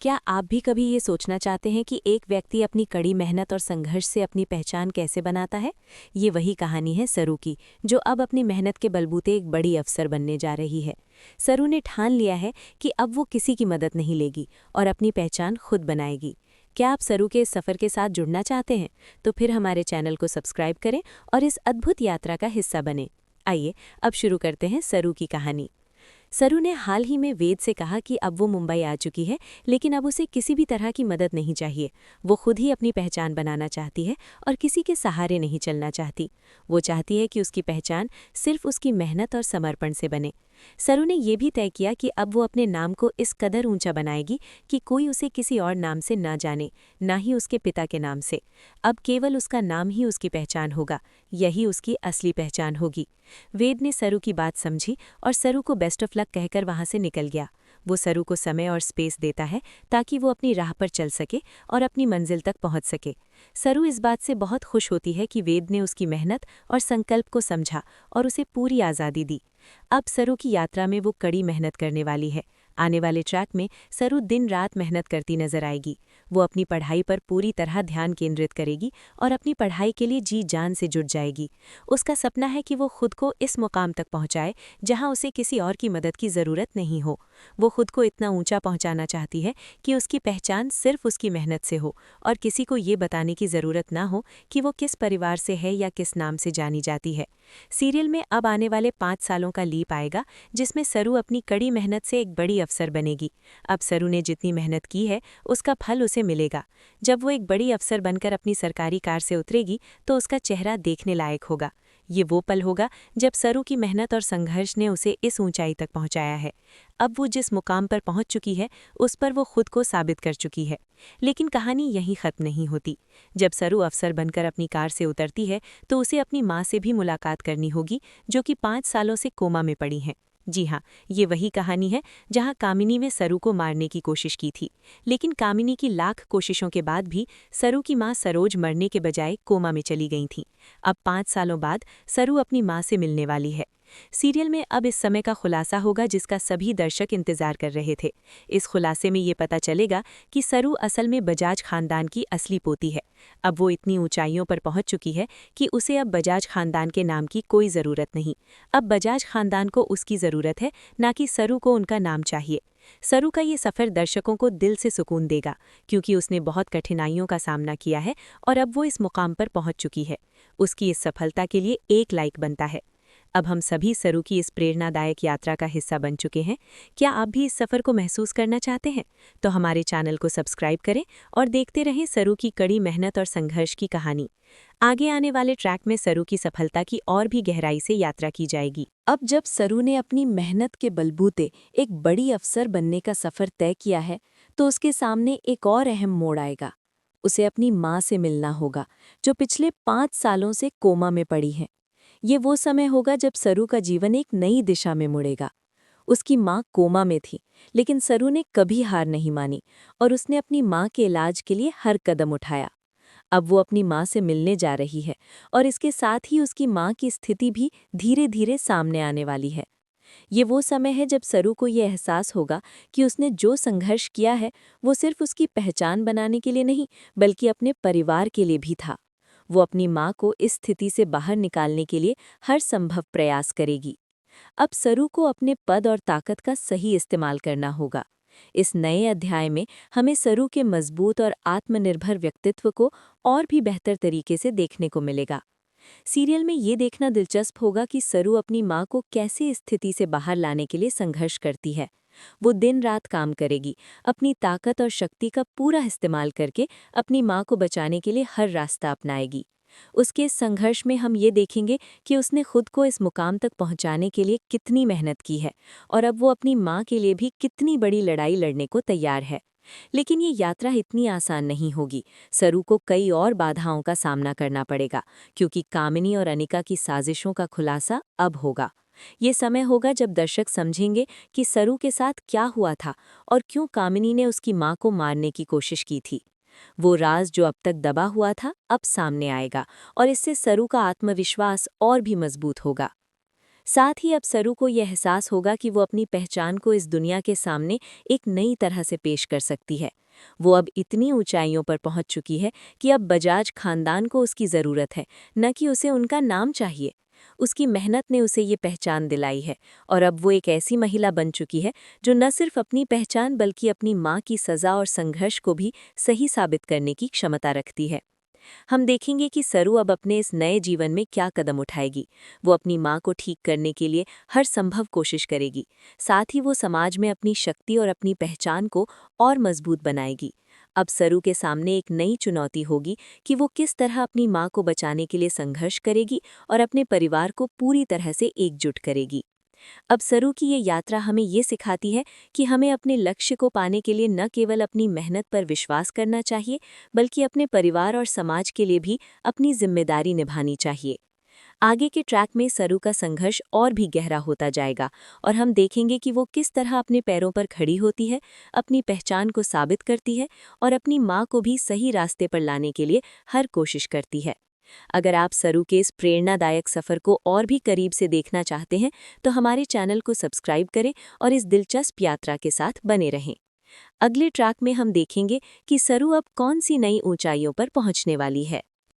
क्या आप भी कभी ये सोचना चाहते हैं कि एक व्यक्ति अपनी कड़ी मेहनत और संघर्ष से अपनी पहचान कैसे बनाता है? ये वही कहानी है सरू की, जो अब अपनी मेहनत के बलबूते एक बड़ी अफसर बनने जा रही है। सरू ने ठान लिया है कि अब वो किसी की मदद नहीं लेगी और अपनी पहचान खुद बनाएगी। क्या आप सरू के इस सफ़र के साथ जुड़ना चाहते हैं? तो फिर हमारे चैनल को सब्सक्राइब करें और इस अद्भुत यात्रा का हिस्सा बनें। आइए अब शुरू करते हैं सरू की कहानी। सरू ने हाल ही में वेद से कहा कि अब वो मुंबई आ चुकी है, लेकिन अब उसे किसी भी तरह की मदद नहीं चाहिए। वो खुद ही अपनी पहचान बनाना चाहती है और किसी के सहारे नहीं चलना चाहती। वो चाहती है कि उसकी पहचान सिर्फ उसकी मेहनत और समर्पण से बने। सरू ने यह भी तय किया कि अब वो अपने नाम को इस कदर ऊंचा बनाएगी कि कोई उसे किसी और नाम से ना जाने, ना ही उसके पिता के नाम से। अब केवल उसका नाम ही उसकी पहचान होगा, यही उसकी असली पहचान होगी। वेद ने सरू की बात समझी और सरू को बेस्ट ऑफ लक कहकर वहां से निकल गया। वो सरू को समय और स्पेस देता है ताकि वो अपनी राह पर चल सके और अपनी मंजिल तक पहुंच सके। सरू इस बात से बहुत खुश होती है कि वेद ने उसकी मेहनत और संकल्प को समझा और उसे पूरी आज़ादी दी। अब सरू की यात्रा में वो कड़ी मेहनत करने वाली है। आने वाले ट्रैक में सरू दिन रात मेहनत करती नजर आएगी। वो अपनी पढ़ाई पर पूरी तरह ध्यान केंद्रित करेगी और अपनी पढ़ाई के लिए जी जान से जुट जाएगी। उसका सपना है कि वो खुद को इस मुकाम तक पहुंचाए जहां उसे किसी और की मदद की ज़रूरत नहीं हो। वो खुद को इतना ऊंचा पहुंचाना चाहती है कि उसकी पहचान सिर्फ उसकी मेहनत से हो और किसी को ये बताने की ज़रूरत ना हो कि वो किस परिवार से है या किस नाम से जानी जाती है। सीरियल में अब आने वाले 5 सालों का लीप आएगा, जिसमें सरू अपनी कड़ी मेहनत से एक बड़ी अफसर बनेगी। अब सरू ने जितनी मेहनत की है उसका फल उसे मिलेगा। जब वो एक बड़ी अफसर बनकर अपनी सरकारी कार से उतरेगी तो उसका चेहरा देखने लायक होगा। ये वो पल होगा जब सरू की मेहनत और संघर्ष ने उसे इस ऊंचाई तक पहुंचाया है। अब वो जिस मुकाम पर पहुंच चुकी है उस पर वो खुद को साबित कर चुकी है। लेकिन कहानी यहीं खत्म नहीं होती। जब सरू अफसर बनकर अपनी कार से उतरती है तो उसे अपनी माँ से भी मुलाकात करनी होगी, जो कि 5 सालों से कोमा में पड़ी हैं। जी हाँ, ये वही कहानी है जहाँ कामिनी ने सरू को मारने की कोशिश की थी। लेकिन कामिनी की लाख कोशिशों के बाद भी सरू की माँ सरोज मरने के बजाय कोमा में चली गई थी। अब 5 सालों बाद सरू अपनी माँ से मिलने वाली है। सीरियल में अब इस समय का खुलासा होगा जिसका सभी दर्शक इंतजार कर रहे थे। इस खुलासे में ये पता चलेगा कि सरू असल में बजाज खानदान की असली पोती है। अब वो इतनी ऊंचाइयों पर पहुंच चुकी है कि उसे अब बजाज खानदान के नाम की कोई ज़रूरत नहीं। अब बजाज खानदान को उसकी ज़रूरत है, ना कि सरू को उनका नाम चाहिए। सरू का ये सफ़र दर्शकों को दिल से सुकून देगा, क्योंकि उसने बहुत कठिनाइयों का सामना किया है और अब वो इस मुकाम पर पहुंच चुकी है। उसकी इस सफलता के लिए एक लाइक बनता है। अब हम सभी सरू की इस प्रेरणादायक यात्रा का हिस्सा बन चुके हैं। क्या आप भी इस सफ़र को महसूस करना चाहते हैं? तो हमारे चैनल को सब्सक्राइब करें और देखते रहें सरू की कड़ी मेहनत और संघर्ष की कहानी। आगे आने वाले ट्रैक में सरू की सफलता की और भी गहराई से यात्रा की जाएगी। अब जब सरू ने अपनी मेहनत के बलबूते एक बड़ी अफसर बनने का सफ़र तय किया है, तो उसके सामने एक और अहम मोड़ आएगा। उसे अपनी माँ से मिलना होगा, जो पिछले 5 सालों से कोमा में पड़ी है। ये वो समय होगा जब सरू का जीवन एक नई दिशा में मुड़ेगा। उसकी माँ कोमा में थी, लेकिन सरू ने कभी हार नहीं मानी और उसने अपनी माँ के इलाज के लिए हर कदम उठाया। अब वो अपनी माँ से मिलने जा रही है और इसके साथ ही उसकी माँ की स्थिति भी धीरे-धीरे सामने आने वाली है। ये वो समय है जब सरू को ये एहसास होगा कि उसने जो संघर्ष किया है, वो सिर्फ उसकी पहचान बनाने के लिए नहीं, बल्कि अपने परिवार के लिए भी था। वो अपनी माँ को इस स्थिति से बाहर निकालने के लिए हर संभव प्रयास करेगी। अब सरू को अपने पद और ताकत का सही इस्तेमाल करना होगा। इस नए अध्याय में हमें सरू के मजबूत और आत्मनिर्भर व्यक्तित्व को और भी बेहतर तरीके से देखने को मिलेगा। सीरियल में ये देखना दिलचस्प होगा कि सरू अपनी माँ को कैसे इस स्थिति से बाहर लाने के लिए संघर्ष करती है। वो दिन रात काम करेगी, अपनी ताकत और शक्ति का पूरा इस्तेमाल करके अपनी माँ को बचाने के लिए हर रास्ता अपनाएगी। उसके इस संघर्ष में हम ये देखेंगे कि उसने खुद को इस मुकाम तक पहुंचाने के लिए कितनी मेहनत की है और अब वो अपनी माँ के लिए भी कितनी बड़ी लड़ाई लड़ने को तैयार है। लेकिन ये यात्रा इतनी आसान नहीं होगी। सरू को कई और बाधाओं का सामना करना पड़ेगा, क्योंकि कामिनी और अनिका की साजिशों का खुलासा अब होगा। ये समय होगा जब दर्शक समझेंगे कि सरू के साथ क्या हुआ था और क्यों कामिनी ने उसकी माँ को मारने की कोशिश की थी। वो राज जो अब तक दबा हुआ था, अब सामने आएगा और इससे सरू का आत्मविश्वास और भी मजबूत होगा। साथ ही अब सरू को यह एहसास होगा कि वो अपनी पहचान को इस दुनिया के सामने एक नई तरह से पेश कर सकती है। वो अब इतनी ऊंचाइयों पर पहुंच चुकी है कि अब बजाज खानदान को उसकी ज़रूरत है, न कि उसे उनका नाम चाहिए। उसकी मेहनत ने उसे ये पहचान दिलाई है और अब वो एक ऐसी महिला बन चुकी है जो न सिर्फ अपनी पहचान बल्कि अपनी माँ की सज़ा और संघर्ष को भी सही साबित करने की क्षमता रखती है। हम देखेंगे कि सरू अब अपने इस नए जीवन में क्या कदम उठाएगी। वो अपनी माँ को ठीक करने के लिए हर संभव कोशिश करेगी। साथ ही वो समाज में अपनी शक्ति और अपनी पहचान को और मजबूत बनाएगी। अब सरू के सामने एक नई चुनौती होगी कि वो किस तरह अपनी माँ को बचाने के लिए संघर्ष करेगी और अपने परिवार को पूरी तरह से एकजुट करेगी। अब सरू की ये यात्रा हमें ये सिखाती है कि हमें अपने लक्ष्य को पाने के लिए न केवल अपनी मेहनत पर विश्वास करना चाहिए, बल्कि अपने परिवार और समाज के लिए भी अपनी जिम्मेदारी निभानी चाहिए। आगे के ट्रैक में सरू का संघर्ष और भी गहरा होता जाएगा और हम देखेंगे कि वो किस तरह अपने पैरों पर खड़ी होती है, अपनी पहचान को साबित करती है और अपनी माँ को भी सही रास्ते पर लाने के लिए हर कोशिश करती है। अगर आप सरू के इस प्रेरणादायक सफ़र को और भी करीब से देखना चाहते हैं, तो हमारे चैनल को सब्सक्राइब करें और इस दिलचस्प यात्रा के साथ बने रहें। अगले ट्रैक में हम देखेंगे कि सरू अब कौन सी नई ऊंचाइयों पर पहुंचने वाली है।